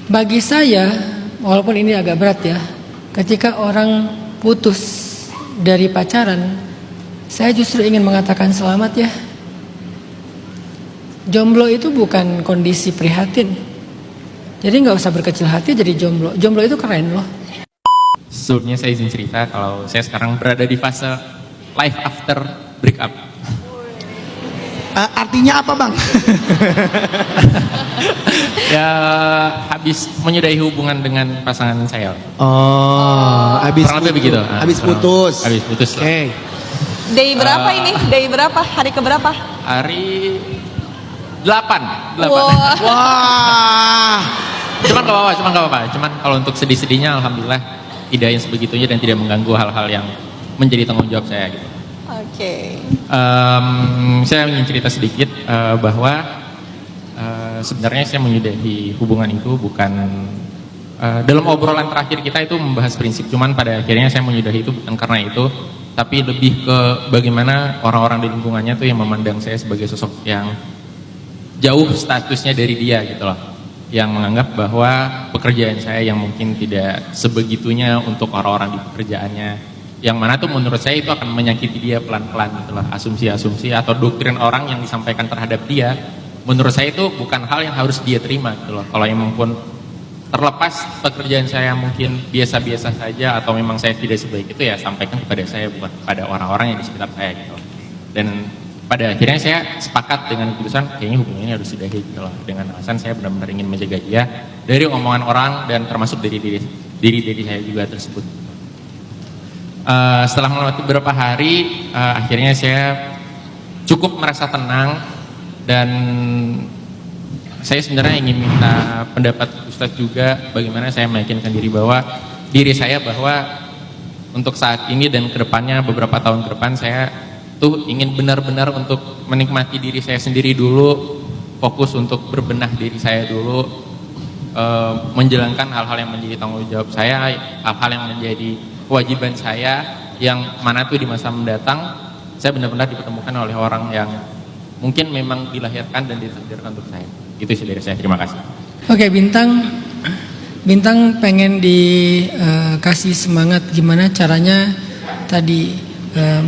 Bagi saya, walaupun ini agak berat ya, ketika orang putus dari pacaran, saya justru ingin mengatakan selamat ya. Jomblo itu bukan kondisi prihatin. Jadi nggak usah berkecil hati jadi jomblo. Jomblo itu keren loh. Sebelumnya saya izin cerita kalau saya sekarang berada di fase life after breakup. Artinya apa, Bang? Ya habis menyudahi hubungan dengan pasangan saya. Oh, habis Kurang lebih begitu. Habis putus. Habis putus. Oke. Day berapa ini? Day berapa? Hari keberapa? Hari 8. Wah. Wah. Cuman gak apa-apa. Cuman kalau untuk sedih-sedihnya alhamdulillah tidak yang sebegitunya dan tidak mengganggu hal-hal yang menjadi tanggung jawab saya gitu. Oke. Saya ingin cerita sedikit bahwa sebenarnya saya menyudahi hubungan itu bukan dalam obrolan terakhir kita itu membahas prinsip, cuman pada akhirnya saya menyudahi itu bukan karena itu, tapi lebih ke bagaimana orang-orang di lingkungannya tuh yang memandang saya sebagai sosok yang jauh statusnya dari dia gitu loh, yang menganggap bahwa pekerjaan saya yang mungkin tidak sebegitunya untuk orang-orang di pekerjaannya, yang mana tuh menurut saya itu akan menyakiti dia pelan-pelan gitu loh. Asumsi-asumsi atau doktrin orang yang disampaikan terhadap dia, menurut saya itu bukan hal yang harus dia terima gitu loh. Kalau emang pun terlepas pekerjaan saya mungkin biasa-biasa saja atau memang saya tidak sebaik itu, ya sampaikan kepada saya, bukan kepada orang-orang yang di sekitar saya gitu loh. Dan pada akhirnya saya sepakat dengan keputusan kayaknya hubungan ini harus sudahi gitu loh, dengan alasan saya benar-benar ingin menjaga dia dari omongan orang dan termasuk dari diri saya juga tersebut. Setelah melewati beberapa hari, akhirnya saya cukup merasa tenang dan saya sebenarnya ingin minta pendapat Ustadz juga bagaimana saya meyakinkan diri saya bahwa untuk saat ini dan kedepannya beberapa tahun ke depan saya tuh ingin benar-benar untuk menikmati diri saya sendiri dulu, fokus untuk berbenah diri saya dulu, menjalankan hal-hal yang menjadi tanggung jawab saya, hal-hal yang menjadi kewajiban saya, yang mana tuh di masa mendatang saya benar-benar dipertemukan oleh orang yang mungkin memang dilahirkan dan ditakdirkan untuk saya. Itu sih dari saya, terima kasih. Oke, Bintang pengen dikasih semangat gimana caranya tadi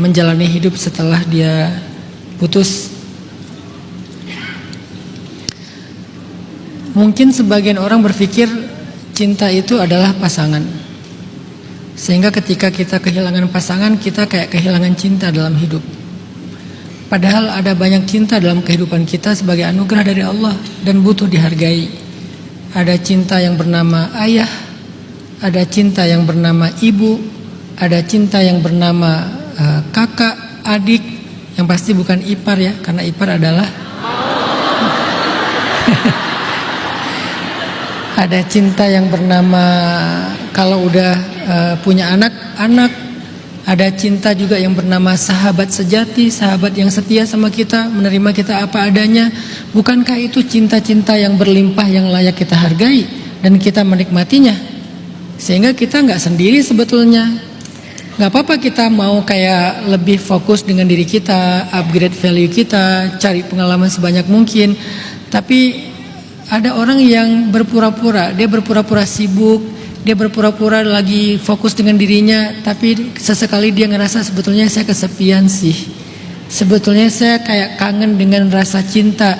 menjalani hidup setelah dia putus. Mungkin sebagian orang berpikir cinta itu adalah pasangan, sehingga ketika kita kehilangan pasangan kita kayak kehilangan cinta dalam hidup. Padahal ada banyak cinta dalam kehidupan kita sebagai anugerah dari Allah dan butuh dihargai. Ada cinta yang bernama ayah, ada cinta yang bernama ibu, ada cinta yang bernama kakak, adik, yang pasti bukan ipar ya, karena ipar adalah ada cinta yang bernama kalau udah punya anak. Ada cinta juga yang bernama sahabat sejati, sahabat yang setia sama kita, menerima kita apa adanya. Bukankah itu cinta-cinta yang berlimpah yang layak kita hargai dan kita menikmatinya? Sehingga kita nggak sendiri sebetulnya. Nggak apa-apa kita mau kayak lebih fokus dengan diri kita, upgrade value kita, cari pengalaman sebanyak mungkin. Tapi ada orang yang berpura-pura, dia berpura-pura sibuk, dia berpura-pura lagi fokus dengan dirinya, tapi sesekali dia ngerasa sebetulnya saya kesepian sih. Sebetulnya saya kayak kangen dengan rasa cinta.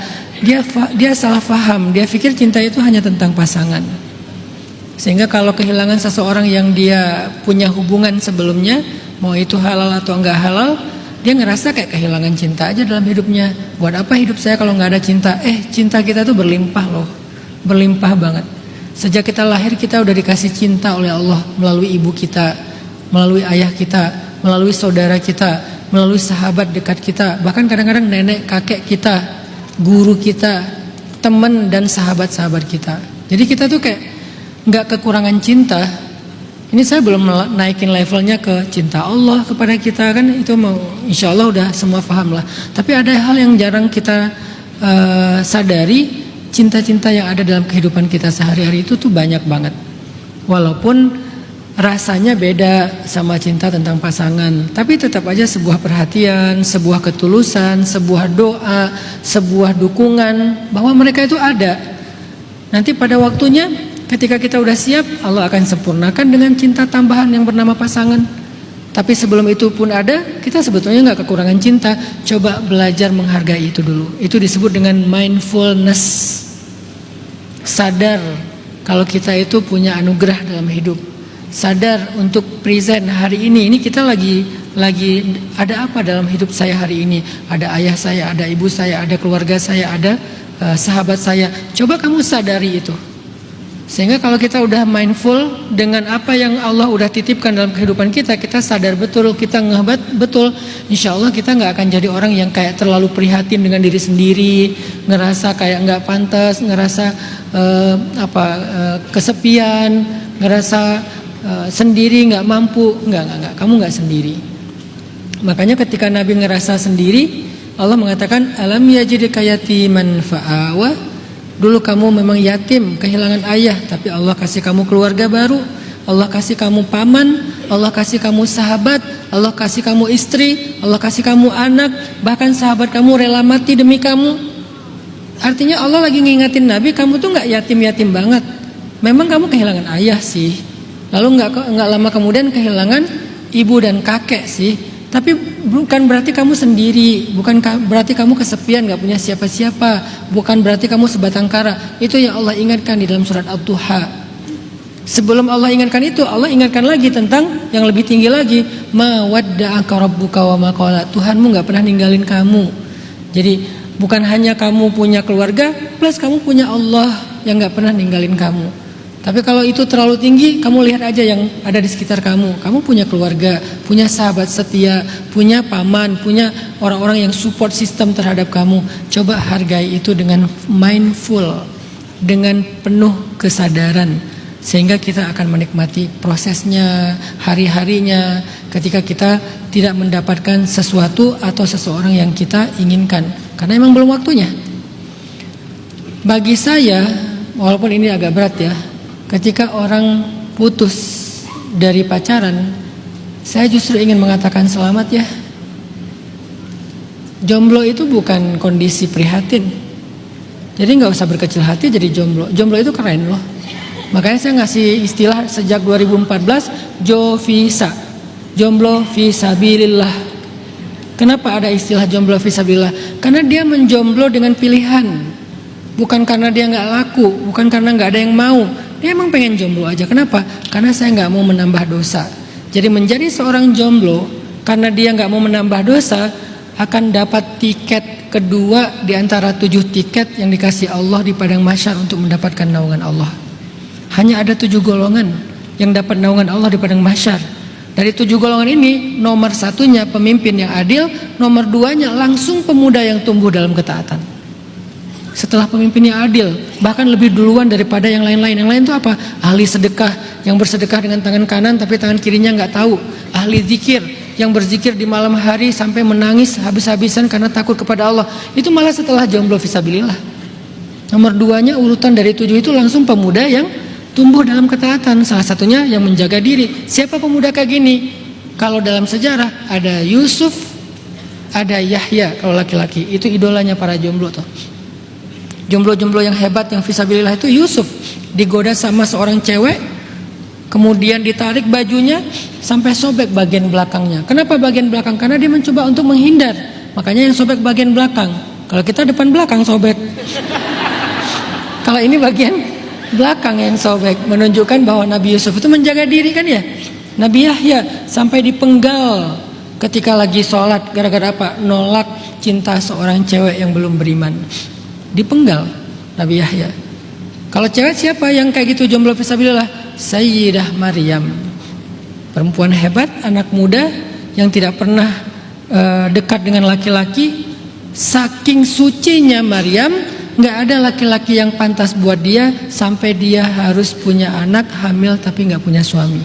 Dia salah paham, dia pikir cinta itu hanya tentang pasangan. Sehingga kalau kehilangan seseorang yang dia punya hubungan sebelumnya, mau itu halal atau enggak halal, dia ngerasa kayak kehilangan cinta aja dalam hidupnya. Buat apa hidup saya kalau nggak ada cinta? Cinta kita tuh berlimpah loh, berlimpah banget. Sejak kita lahir kita udah dikasih cinta oleh Allah melalui ibu kita, melalui ayah kita, melalui saudara kita, melalui sahabat dekat kita, bahkan kadang-kadang nenek, kakek kita, guru kita, teman dan sahabat-sahabat kita. Jadi kita tuh kayak nggak kekurangan cinta. Ini saya belum naikin levelnya ke cinta Allah kepada kita, kan itu mau insya Allah udah semua paham lah. Tapi ada hal yang jarang kita sadari. Cinta-cinta yang ada dalam kehidupan kita sehari-hari itu tuh banyak banget. Walaupun rasanya beda sama cinta tentang pasangan, tapi tetap aja sebuah perhatian, sebuah ketulusan, sebuah doa, sebuah dukungan bahwa mereka itu ada. Nanti pada waktunya Ketika kita udah siap, Allah akan sempurnakan dengan cinta tambahan yang bernama pasangan. Tapi sebelum itu pun ada, kita sebetulnya nggak kekurangan cinta. Coba belajar menghargai itu dulu. Itu disebut dengan mindfulness. Sadar kalau kita itu punya anugerah dalam hidup. Sadar untuk present hari ini. Ini kita lagi ada apa dalam hidup saya hari ini? Ada ayah saya, ada ibu saya, ada keluarga saya, ada sahabat saya. Coba kamu sadari itu. Sehingga kalau kita udah mindful dengan apa yang Allah udah titipkan dalam kehidupan kita, kita sadar betul, kita ngebat betul, insya Allah kita nggak akan jadi orang yang kayak terlalu prihatin dengan diri sendiri, ngerasa kayak nggak pantas, ngerasa kesepian, ngerasa sendiri, nggak mampu, nggak, kamu nggak sendiri. Makanya ketika Nabi ngerasa sendiri, Allah mengatakan alam yajidka yatiman fa'awa. Dulu kamu memang yatim, kehilangan ayah, tapi Allah kasih kamu keluarga baru, Allah kasih kamu paman, Allah kasih kamu sahabat, Allah kasih kamu istri, Allah kasih kamu anak, bahkan sahabat kamu rela mati demi kamu. Artinya Allah lagi ngingetin Nabi, kamu tuh nggak yatim-yatim banget. Memang kamu kehilangan ayah sih, lalu nggak lama kemudian kehilangan ibu dan kakek sih. Tapi bukan berarti kamu sendiri, bukan berarti kamu kesepian, gak punya siapa-siapa, bukan berarti kamu sebatang kara. Itu yang Allah ingatkan di dalam surat Ad-Duha. Sebelum Allah ingatkan itu, Allah ingatkan lagi tentang yang lebih tinggi lagi. Ma wadda'aka rabbuka wa ma qala. Tuhanmu gak pernah ninggalin kamu. Jadi bukan hanya kamu punya keluarga, plus kamu punya Allah yang gak pernah ninggalin kamu. Tapi kalau itu terlalu tinggi, kamu lihat aja yang ada di sekitar kamu. Kamu punya keluarga, punya sahabat setia, punya paman, punya orang-orang yang support sistem terhadap kamu. Coba hargai itu dengan mindful, dengan penuh kesadaran. Sehingga kita akan menikmati prosesnya, hari-harinya, ketika kita tidak mendapatkan sesuatu atau seseorang yang kita inginkan. Karena emang belum waktunya. Bagi saya, walaupun ini agak berat ya, ketika orang putus dari pacaran, saya justru ingin mengatakan selamat ya. Jomblo itu bukan kondisi prihatin. Jadi nggak usah berkecil hati jadi jomblo. Jomblo itu keren loh. Makanya saya ngasih istilah sejak 2014, Jovisa, jomblo fisabilillah. Kenapa ada istilah jomblo fisabilillah? Karena dia menjomblo dengan pilihan, bukan karena dia nggak laku, bukan karena nggak ada yang mau. Dia emang pengen jomblo aja. Kenapa? Karena saya nggak mau menambah dosa. Jadi menjadi seorang jomblo karena dia nggak mau menambah dosa akan dapat tiket kedua di antara 7 tiket yang dikasih Allah di padang mahsyar untuk mendapatkan naungan Allah. Hanya ada 7 golongan yang dapat naungan Allah di padang mahsyar. Dari 7 golongan ini, nomor 1-nya pemimpin yang adil, nomor 2-nya langsung pemuda yang tumbuh dalam ketaatan. Setelah pemimpin yang adil, bahkan lebih duluan daripada yang lain-lain. Yang lain itu apa? Ahli sedekah, yang bersedekah dengan tangan kanan tapi tangan kirinya nggak tahu. Ahli zikir, yang berzikir di malam hari sampai menangis habis-habisan karena takut kepada Allah. Itu malah setelah jomblo fisabilillah. Nomor 2-nya urutan dari 7 itu langsung pemuda yang tumbuh dalam ketaatan. Salah satunya yang menjaga diri. Siapa pemuda kayak gini? Kalau dalam sejarah ada Yusuf, ada Yahya kalau laki-laki. Itu idolanya para jomblo tuh. Jomblo-jomblo yang hebat yang fisabilillah itu Yusuf digoda sama seorang cewek, kemudian ditarik bajunya sampai sobek bagian belakangnya. Kenapa bagian belakang? Karena dia mencoba untuk menghindar. Makanya yang sobek bagian belakang. Kalau kita depan belakang sobek. Kalau ini bagian belakang yang sobek, menunjukkan bahwa Nabi Yusuf itu menjaga diri kan ya. Nabi Yahya sampai dipenggal ketika lagi sholat. Gara-gara apa? Nolak cinta seorang cewek yang belum beriman. Dipenggal Nabi Yahya. Kalau cewek siapa yang kayak gitu jomblo fisabilillah? Sayyidah Maryam, perempuan hebat, anak muda yang tidak pernah dekat dengan laki-laki. Saking sucinya Maryam, nggak ada laki-laki yang pantas buat dia sampai dia harus punya anak, hamil tapi nggak punya suami.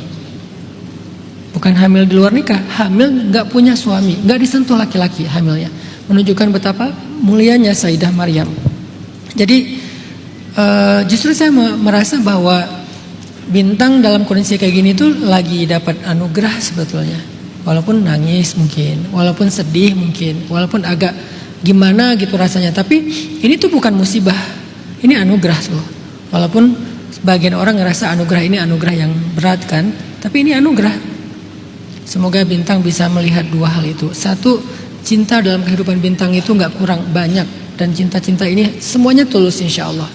Bukan hamil di luar nikah, hamil nggak punya suami, nggak disentuh laki-laki hamilnya. Menunjukkan betapa mulianya Sayyidah Maryam. Jadi justru saya merasa bahwa bintang dalam kondisi kayak gini tuh lagi dapat anugerah sebetulnya. Walaupun nangis mungkin, walaupun sedih mungkin, walaupun agak gimana gitu rasanya. Tapi ini tuh bukan musibah, ini anugerah loh. Walaupun Sebagian orang ngerasa anugerah ini anugerah yang berat kan, tapi ini anugerah. Semoga Bintang bisa melihat dua hal itu. Satu, cinta dalam kehidupan Bintang itu nggak kurang banyak, dan cinta-cinta ini semuanya tulus insya Allah.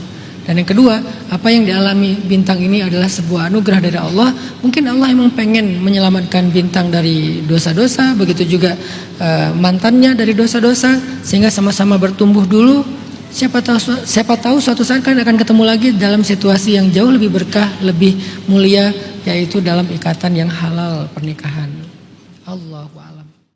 Dan yang kedua, apa yang dialami Bintang ini adalah sebuah anugerah dari Allah. Mungkin Allah emang pengen menyelamatkan Bintang dari dosa-dosa, begitu juga mantannya dari dosa-dosa, sehingga sama-sama bertumbuh dulu. Siapa tahu suatu saat kan akan ketemu lagi dalam situasi yang jauh lebih berkah, lebih mulia, yaitu dalam ikatan yang halal pernikahan. Allahu a'lam.